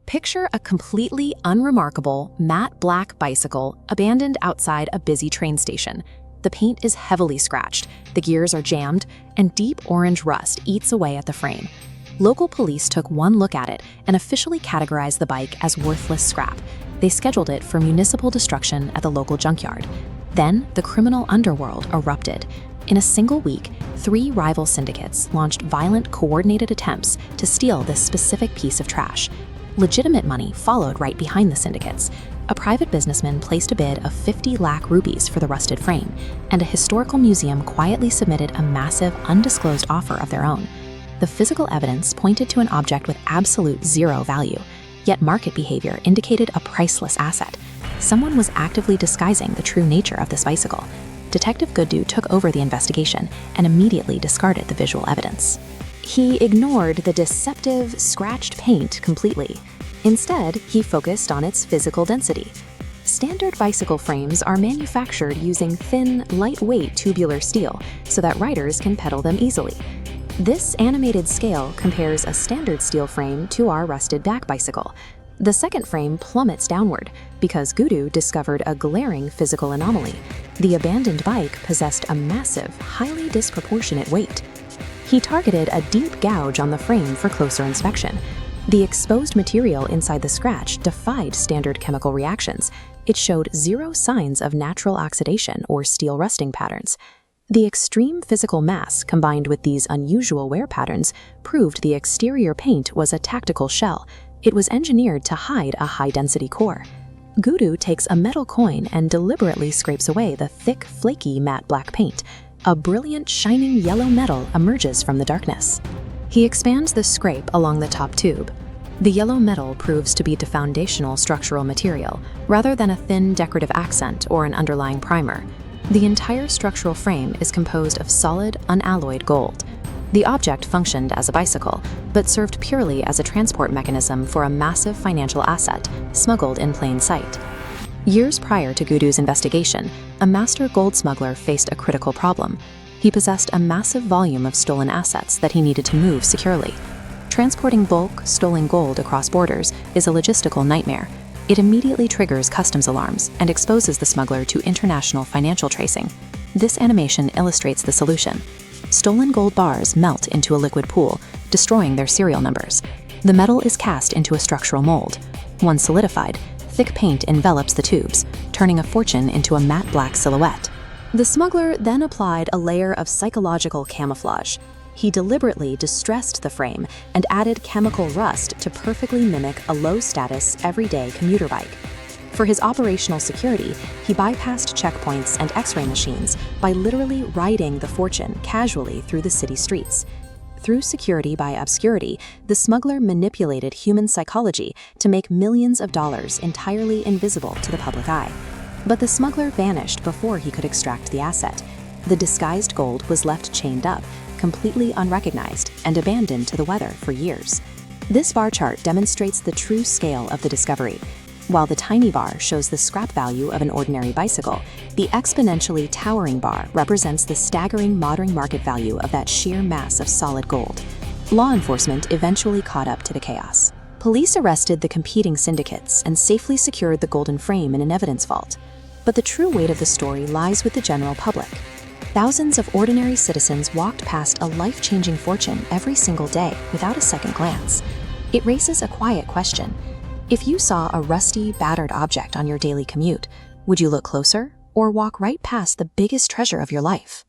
Picture a completely unremarkable matte black bicycle abandoned outside a busy train station. The paint is heavily scratched, the gears are jammed, and deep orange rust eats away at the frame. Local police took one look at it and officially categorized the bike as worthless scrap. They scheduled it for municipal destruction at the local junkyard. Then, the criminal underworld erupted. In a single week, 3 rival syndicates launched violent, coordinated attempts to steal this specific piece of trash. Legitimate money followed right behind the syndicates. A private businessman placed a bid of 50 lakh rupees for the rusted frame, and a historical museum quietly submitted a massive, undisclosed offer of their own. The physical evidence pointed to an object with absolute zero value, yet market behavior indicated a priceless asset. Someone was actively disguising the true nature of this bicycle. Detective Guddu took over the investigation and immediately discarded the visual evidence. He ignored the deceptive, scratched paint completely. Instead, he focused on its physical density. Standard bicycle frames are manufactured using thin, lightweight tubular steel so that riders can pedal them easily. This animated scale compares a standard steel frame to our rusted back bicycle. The second frame plummets downward because Guddu discovered a glaring physical anomaly. The abandoned bike possessed a massive, highly disproportionate weight. He targeted a deep gouge on the frame for closer inspection. The exposed material inside the scratch defied standard chemical reactions. It showed zero signs of natural oxidation or steel rusting patterns. The extreme physical mass combined with these unusual wear patterns proved the exterior paint was a tactical shell. It was engineered to hide a high-density core. Guddu takes a metal coin and deliberately scrapes away the thick, flaky matte black paint. A brilliant, shining yellow metal emerges from the darkness. He expands the scrape along the top tube. The yellow metal proves to be the foundational structural material, rather than a thin decorative accent or an underlying primer. The entire structural frame is composed of solid, unalloyed gold. The object functioned as a bicycle, but served purely as a transport mechanism for a massive financial asset, smuggled in plain sight. Years prior to Guddu's investigation, a master gold smuggler faced a critical problem. He possessed a massive volume of stolen assets that he needed to move securely. Transporting bulk, stolen gold across borders is a logistical nightmare. It immediately triggers customs alarms and exposes the smuggler to international financial tracing. This animation illustrates the solution. Stolen gold bars melt into a liquid pool, destroying their serial numbers. The metal is cast into a structural mold. Once solidified, thick paint envelops the tubes, turning a fortune into a matte black silhouette. The smuggler then applied a layer of psychological camouflage. He deliberately distressed the frame and added chemical rust to perfectly mimic a low-status, everyday commuter bike. For his operational security, he bypassed checkpoints and X-ray machines by literally riding the fortune casually through the city streets. Through security by obscurity, the smuggler manipulated human psychology to make millions of dollars entirely invisible to the public eye. But the smuggler vanished before he could extract the asset. The disguised gold was left chained up, completely unrecognized and abandoned to the weather for years. This bar chart demonstrates the true scale of the discovery. While the tiny bar shows the scrap value of an ordinary bicycle, the exponentially towering bar represents the staggering modern market value of that sheer mass of solid gold. Law enforcement eventually caught up to the chaos. Police arrested the competing syndicates and safely secured the golden frame in an evidence vault. But the true weight of the story lies with the general public. Thousands of ordinary citizens walked past a life-changing fortune every single day without a second glance. It raises a quiet question. If you saw a rusty, battered object on your daily commute, would you look closer or walk right past the biggest treasure of your life?